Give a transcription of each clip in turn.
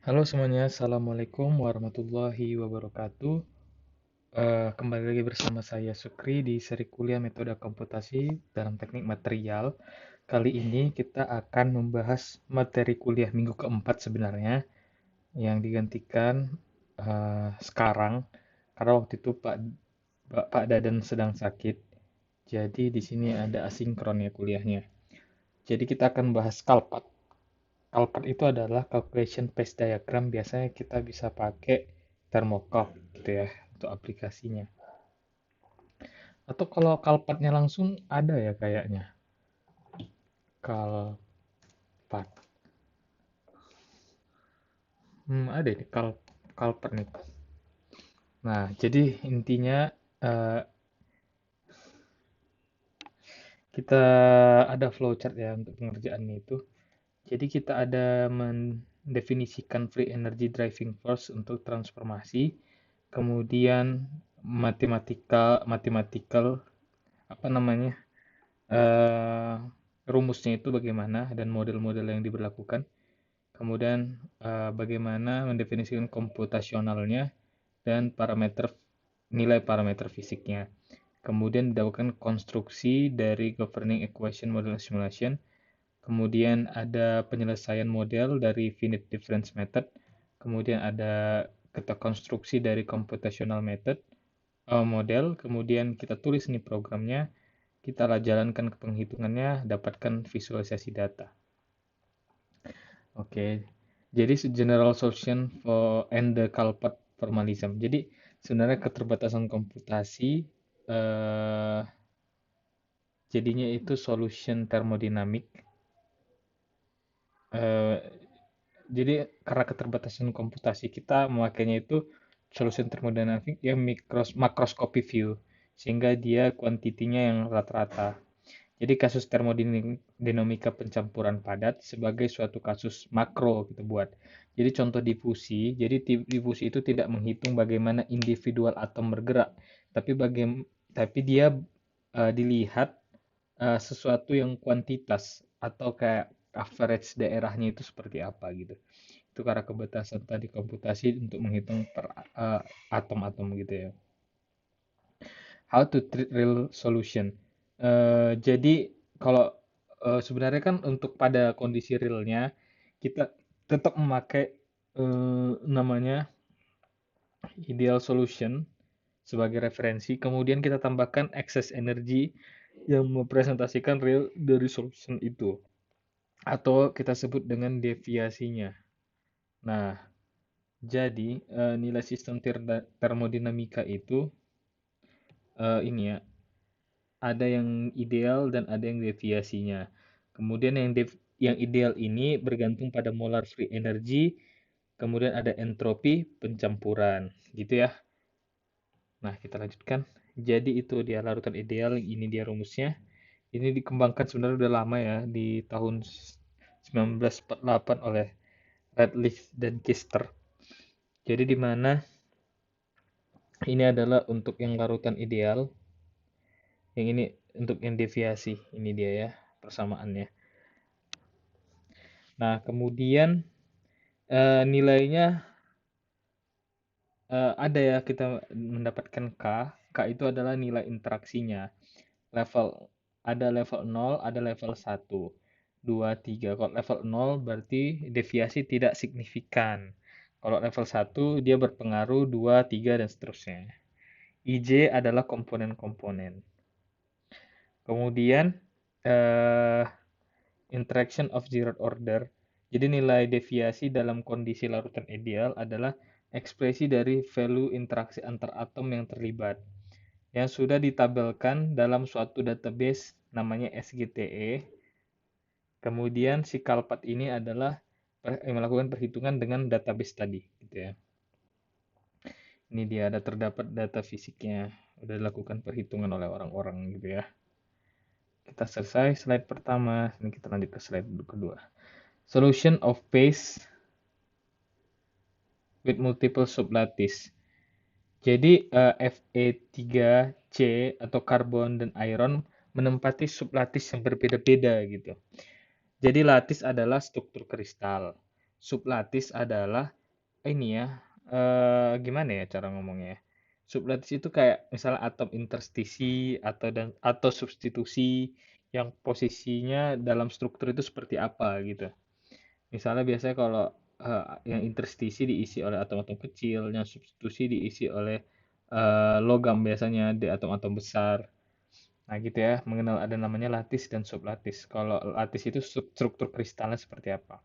Halo semuanya, Assalamualaikum warahmatullahi wabarakatuh. Kembali lagi bersama saya Sukri di seri kuliah metode komputasi dalam teknik material. Kali ini kita akan membahas materi kuliah minggu keempat sebenarnya, yang digantikan sekarang, karena waktu itu Pak Dadan sedang sakit. Jadi di sini ada asinkronnya kuliahnya. Jadi kita akan bahas kalpat. Kalpat itu adalah calculation phase diagram. Biasanya kita bisa pakai thermocalc gitu ya untuk aplikasinya. Atau kalau kalpatnya langsung ada ya kayaknya. Kalpat. Ada nih kalpat nih. Nah, jadi intinya eh, kita ada flowchart ya untuk pengerjaannya itu. Jadi kita ada mendefinisikan free energy driving force untuk transformasi, kemudian mathematical apa namanya eh, rumusnya itu bagaimana dan model-model yang diberlakukan, kemudian bagaimana mendefinisikan komputasionalnya dan nilai parameter fisiknya. Kemudian dilakukan konstruksi dari governing equation model simulation. Kemudian ada penyelesaian model dari finite difference method. Kemudian ada kita konstruksi dari computational method model. Kemudian kita tulis nih programnya, kita jalankan ke penghitungannya, dapatkan visualisasi data. Oke, jadi general solution for and the Kalpat formalism. Jadi sebenarnya keterbatasan komputasi eh, jadinya itu solution termodinamik. Eh, jadi karena keterbatasan komputasi kita memakainya itu solution termodinamik yang makroskopi view, sehingga dia kuantitinya yang rata-rata. Jadi kasus termodinamika pencampuran padat sebagai suatu kasus makro kita buat. Jadi contoh difusi, jadi difusi itu tidak menghitung bagaimana individual atom bergerak, tapi dia dilihat sesuatu yang kuantitas atau kayak average daerahnya itu seperti apa gitu. Itu karena kebebasan tadi komputasi untuk menghitung per atom-atom gitu ya. How to treat real solution. Jadi kalau sebenarnya kan untuk pada kondisi realnya kita tetap memakai namanya ideal solution sebagai referensi. Kemudian kita tambahkan excess energy yang mempresentasikan real dari solution itu, atau kita sebut dengan deviasinya. Nah, jadi nilai sistem termodinamika itu ini ya, ada yang ideal dan ada yang deviasinya. Kemudian yang ideal ini bergantung pada molar free energy, kemudian ada entropi pencampuran, gitu ya. Nah, kita lanjutkan. Jadi itu dia larutan ideal, ini dia rumusnya. Ini dikembangkan sebenarnya udah lama ya, di tahun 1948 oleh Radcliffe dan Kister. Jadi di mana ini adalah untuk yang larutan ideal, yang ini untuk yang deviasi. Ini dia ya persamaannya. Nah, kemudian nilainya ada ya, kita mendapatkan K. K itu adalah nilai interaksinya. Level ada level 0, ada level 1, 2, 3. Kalau level 0 berarti deviasi tidak signifikan. Kalau level 1 dia berpengaruh 2, 3 dan seterusnya. IJ adalah komponen-komponen. Kemudian eh, interaction of zeroth order. Jadi nilai deviasi dalam kondisi larutan ideal adalah ekspresi dari value interaksi antar atom yang terlibat, yang sudah ditabelkan dalam suatu database namanya SGTE. Kemudian si Kalpat ini adalah melakukan perhitungan dengan database tadi, gitu ya. Ini dia ada terdapat data fisiknya, udah dilakukan perhitungan oleh orang-orang gitu ya. Kita selesai slide pertama, ini kita lanjut ke slide kedua. Solution of phase with multiple sublattice. Jadi Fe3C atau karbon dan iron menempati sublattice yang berbeda-beda gitu. Jadi lattice adalah struktur kristal. Sublattice adalah ini ya, gimana ya cara ngomongnya ya? Sublattice itu kayak misalnya atom interstisi atau substitusi yang posisinya dalam struktur itu seperti apa gitu. Misalnya biasanya kalau yang interstisi diisi oleh atom-atom kecil, yang substitusi diisi oleh logam biasanya di atom-atom besar. Nah gitu ya, mengenal ada namanya lattice dan sublattice. Kalau lattice itu struktur kristalnya seperti apa.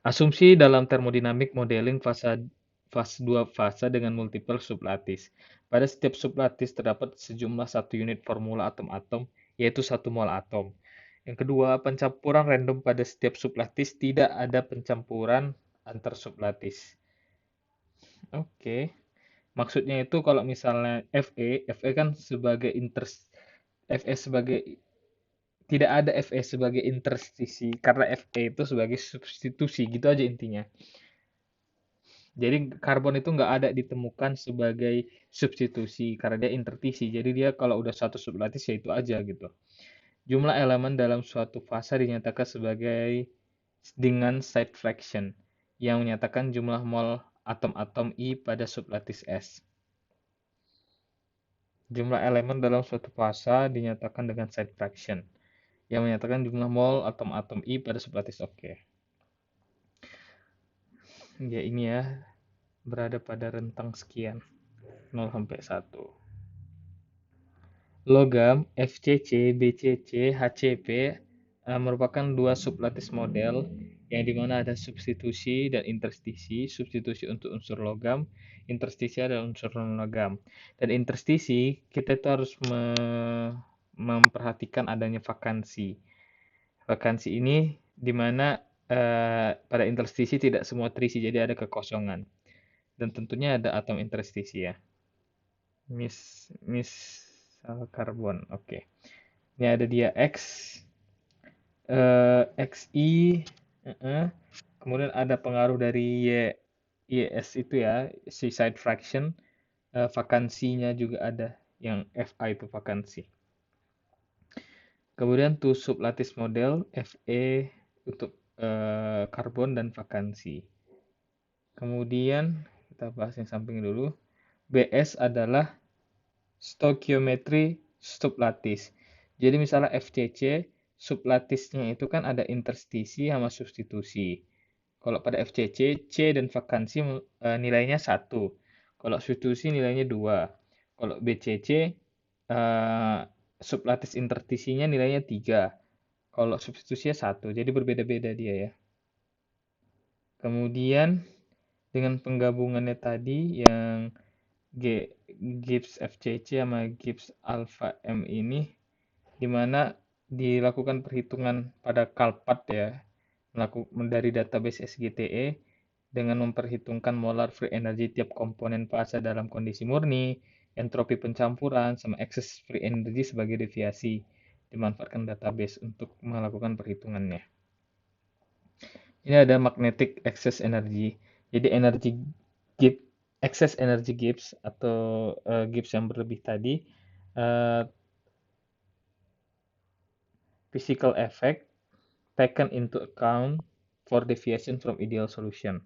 Asumsi dalam termodinamik modeling fase 2 fase dengan multiple sublattice. Pada setiap sublattice terdapat sejumlah satu unit formula atom-atom, yaitu satu mol atom. Yang kedua, pencampuran random pada setiap sublattice, tidak ada pencampuran antar sublattice. Oke. Maksudnya itu kalau misalnya Fe kan sebagai Fe sebagai tidak ada Fe sebagai interstisi karena Fe itu sebagai substitusi gitu aja intinya. Jadi karbon itu nggak ada ditemukan sebagai substitusi karena dia interstisi. Jadi dia kalau udah satu sublattice ya itu aja gitu. Jumlah elemen dalam suatu fase dinyatakan sebagai dengan side fraction yang menyatakan jumlah mol atom-atom I pada sublattice S. Jumlah elemen dalam suatu fase dinyatakan dengan side fraction yang menyatakan jumlah mol atom-atom I pada sublattice. Oke. Ya ini ya, berada pada rentang sekian 0 sampai 1. Logam FCC, BCC, HCP merupakan dua sublattice model yang dimana ada substitusi dan interstisi. Substitusi untuk unsur logam, interstisi adalah unsur non-logam. Dan interstisi kita itu harus memperhatikan adanya vakansi. Vakansi ini dimana pada interstisi tidak semua terisi, jadi ada kekosongan. Dan tentunya ada atom interstisi ya. Misal karbon. Oke. Ini ada dia X, XI, kemudian ada pengaruh dari YS itu ya, si side fraction, vakansinya juga ada, yang Fi itu vakansi. Kemudian two sublattice model, Fe untuk karbon dan vakansi. Kemudian kita bahas yang samping dulu. BS adalah stoichiometry sublattice. Jadi misalnya FCC, sublattice-nya itu kan ada interstisi sama substitusi. Kalau pada FCC, C dan vakansi nilainya 1. Kalau substitusi nilainya 2. Kalau BCC, sublattice interstisinya nilainya 3. Kalau substitusinya 1. Jadi berbeda-beda dia ya. Kemudian dengan penggabungannya tadi yang Gibbs FCC sama Gibbs Alpha M ini dimana dilakukan perhitungan pada Kalpat ya, dari database SGTE dengan memperhitungkan molar free energy tiap komponen fase dalam kondisi murni, entropi pencampuran, sama excess free energy sebagai deviasi. Dimanfaatkan database untuk melakukan perhitungannya. Ini ada magnetic excess energy. Jadi energi Gibbs, excess energy Gibbs atau Gibbs yang berlebih tadi, physical effect taken into account for deviation from ideal solution.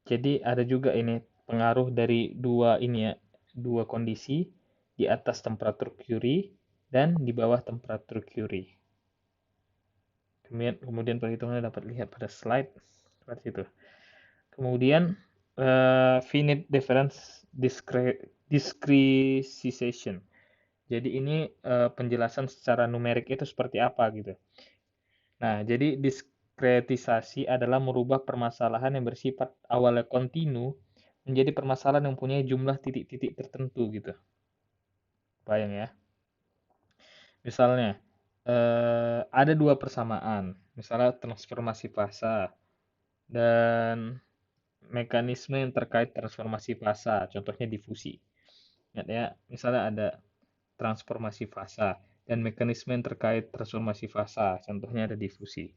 Jadi ada juga ini pengaruh dari dua ini ya, dua kondisi di atas temperatur Curie dan di bawah temperatur Curie. Kemudian perhitungannya dapat lihat pada slide seperti itu. Kemudian finite difference discretization. Jadi ini penjelasan secara numerik itu seperti apa gitu. Nah, jadi diskretisasi adalah merubah permasalahan yang bersifat awalnya kontinu menjadi permasalahan yang punya jumlah titik-titik tertentu gitu. Bayang ya. Misalnya, ada dua persamaan. Misalnya transformasi fasa dan mekanisme yang terkait transformasi fasa, contohnya difusi. Ingat ya, misalnya ada transformasi fasa dan mekanisme yang terkait transformasi fasa, contohnya ada difusi.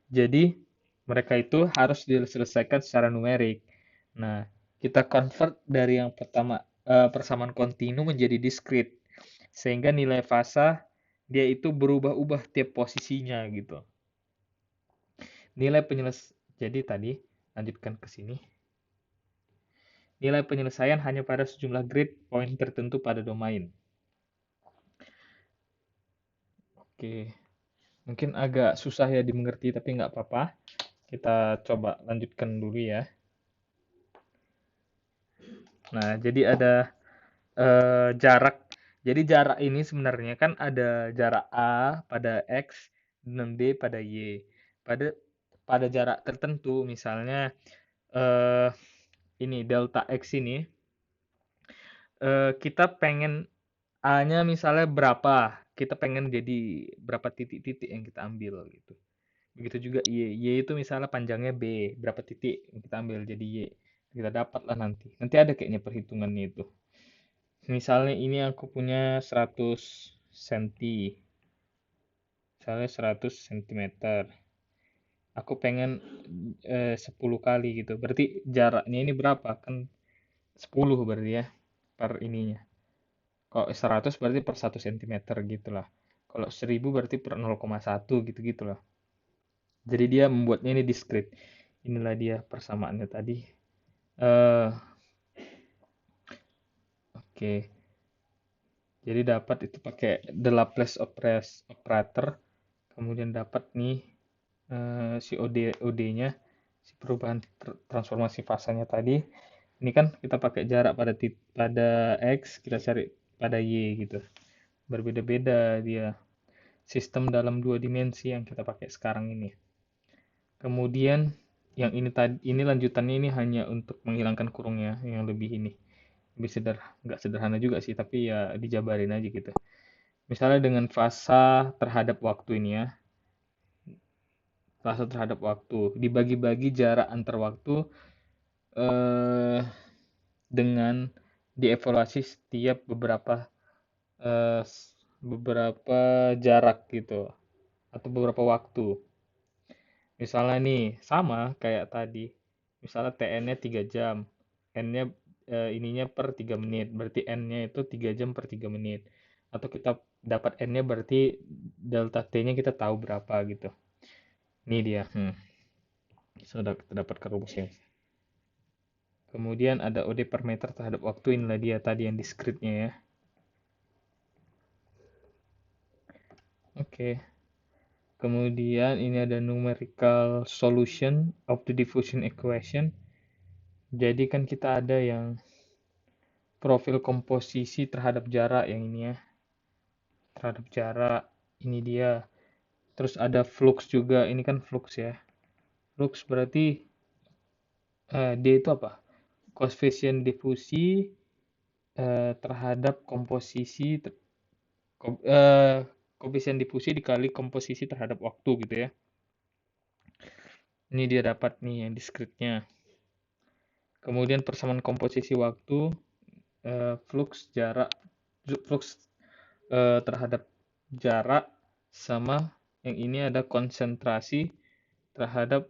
Jadi, mereka itu harus diselesaikan secara numerik. Nah, kita convert dari yang pertama persamaan kontinu menjadi diskrit. Sehingga nilai fasa dia itu berubah-ubah tiap posisinya gitu. Nilai jadi tadi Lanjutkan ke sini. Nilai penyelesaian hanya pada sejumlah grid point tertentu pada domain. Oke, mungkin agak susah ya dimengerti, tapi nggak apa-apa. Kita coba lanjutkan dulu ya. Nah, jadi ada jarak. Jadi jarak ini sebenarnya kan ada jarak A pada X dan B pada Y. Pada pada jarak tertentu, misalnya eh, ini delta X ini, kita pengen A-nya misalnya berapa, kita pengen jadi berapa titik-titik yang kita ambil gitu. Begitu juga Y. Y itu misalnya panjangnya B, berapa titik yang kita ambil jadi Y. Kita dapat lah nanti. Nanti ada kayaknya perhitungannya itu. Misalnya ini aku punya 100 cm. Misalnya 100 cm. Aku pengen 10 kali gitu. Berarti jaraknya ini berapa? Kan 10 berarti ya per ininya. Kalau 100 berarti per 1 cm gitu lah. Kalau 1000 berarti per 0,1 gitu-gitu lah. Jadi dia membuatnya ini discrete. Inilah dia persamaannya tadi. Eh, oke. Jadi dapat itu pakai the Laplace operator. Kemudian dapat nih si OD-nya, si perubahan transformasi fasanya tadi. Ini kan kita pakai jarak pada X, kita cari pada Y gitu. Berbeda-beda dia sistem dalam dua dimensi yang kita pakai sekarang ini. Kemudian yang ini lanjutannya ini hanya untuk menghilangkan kurungnya yang lebih ini. Lebih nggak sederhana juga sih, tapi ya dijabarin aja gitu. Misalnya dengan fasa terhadap waktu ini ya. Fasa terhadap waktu. Dibagi-bagi jarak antar waktu eh, dengan dievaluasi setiap eh, beberapa jarak gitu atau beberapa waktu. Misalnya nih sama kayak tadi. Misalnya TN-nya 3 jam, N-nya ininya per 3 menit. Berarti N-nya itu 3 jam per 3 menit. Atau kita dapat N-nya berarti delta T-nya kita tahu berapa gitu. Ini dia. Sudah kita dapatkan rumusnya. Kemudian ada OD per meter terhadap waktu, inilah dia tadi yang discrete-nya ya. Oke. Kemudian ini ada numerical solution of the diffusion equation. Jadi kan kita ada yang profil komposisi terhadap jarak yang ini ya. Terhadap jarak, ini dia. Terus ada flux juga, ini kan flux ya. Flux berarti D itu apa? Koefisien difusi terhadap komposisi koefisien difusi dikali komposisi terhadap waktu gitu ya. Ini dia dapat nih yang discrete-nya. Kemudian persamaan komposisi waktu, flux terhadap jarak, sama yang ini ada konsentrasi terhadap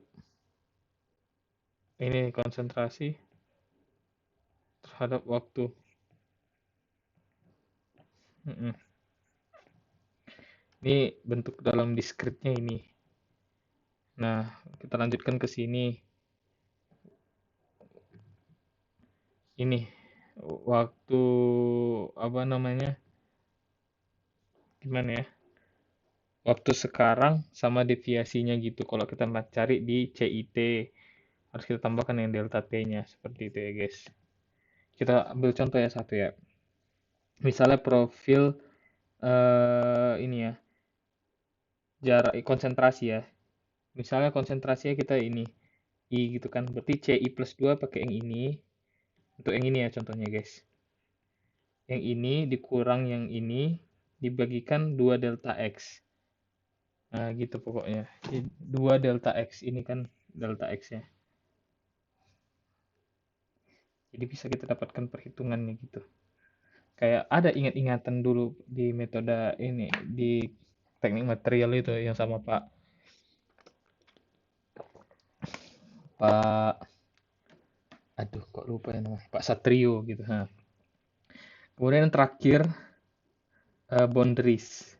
ini konsentrasi terhadap waktu. Ini bentuk dalam discrete-nya ini. Nah, kita lanjutkan ke sini. Ini waktu apa namanya? Gimana ya? Waktu sekarang sama deviasinya gitu. Kalau kita cari di CIT, harus kita tambahkan yang delta T-nya seperti itu ya, guys. Kita ambil contoh ya satu ya. Misalnya profil ini ya, jarak konsentrasi ya. Misalnya konsentrasinya kita ini I gitu kan. Berarti CI plus 2 pakai yang ini. Untuk yang ini ya contohnya, guys. Yang ini dikurang yang ini dibagikan 2 delta X. Nah, gitu pokoknya. 2 delta X ini kan delta X-nya. Jadi bisa kita dapatkan perhitungannya gitu. Kayak ada ingat-ingatan dulu di metode ini, di teknik material itu yang sama Pak aduh kok lupa ya namanya, Pak Satrio gitu. Kemudian yang terakhir boundaries.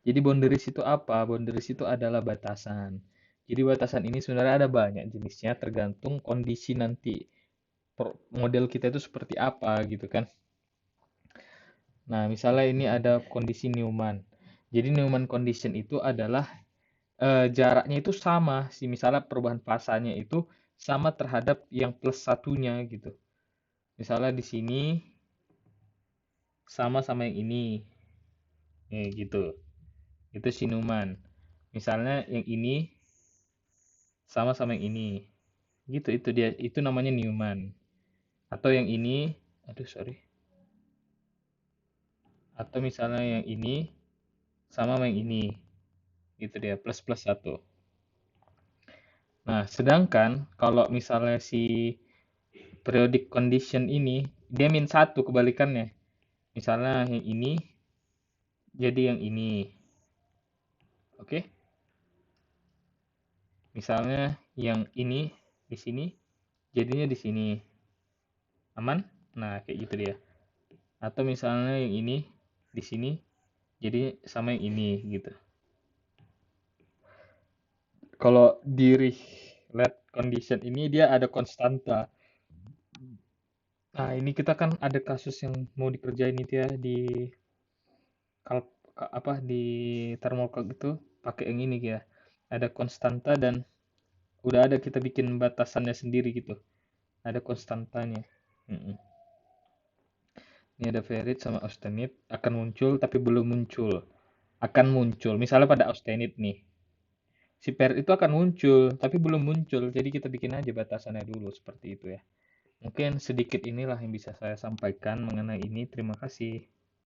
Jadi boundaries itu apa? Boundaries itu adalah batasan. Jadi batasan ini sebenarnya ada banyak jenisnya tergantung kondisi nanti model kita itu seperti apa gitu kan. Nah, misalnya ini ada kondisi Newman. Jadi Newman condition itu adalah jaraknya itu sama sih. Misalnya perubahan fasanya itu sama terhadap yang plus satunya gitu. Misalnya di sini sama yang ini. Gitu. Itu si Newman. Misalnya yang ini sama yang ini. Gitu, itu dia. Itu namanya Newman. Atau yang ini, aduh sorry. Atau misalnya yang ini sama yang ini. Gitu dia, plus plus satu. Nah, sedangkan kalau misalnya si periodic condition ini, dia min satu kebalikannya. Misalnya yang ini jadi yang ini. Oke? Misalnya yang ini di sini jadinya di sini. Aman? Nah, kayak gitu dia. Atau misalnya yang ini di sini jadi sama yang ini gitu. Kalau di relate condition ini dia ada konstanta. Nah, ini kita kan ada kasus yang mau dikerjain itu ya di apa di thermocalc itu pakai yang ini ya. Ada konstanta dan udah ada kita bikin batasannya sendiri gitu. Ada konstantanya. Mm-mm. Ini ada ferrit sama austenit akan muncul tapi belum muncul. Akan muncul. Misalnya pada austenit nih. Si ferrit itu akan muncul tapi belum muncul. Jadi kita bikin aja batasannya dulu seperti itu ya. Mungkin sedikit inilah yang bisa saya sampaikan mengenai ini. Terima kasih.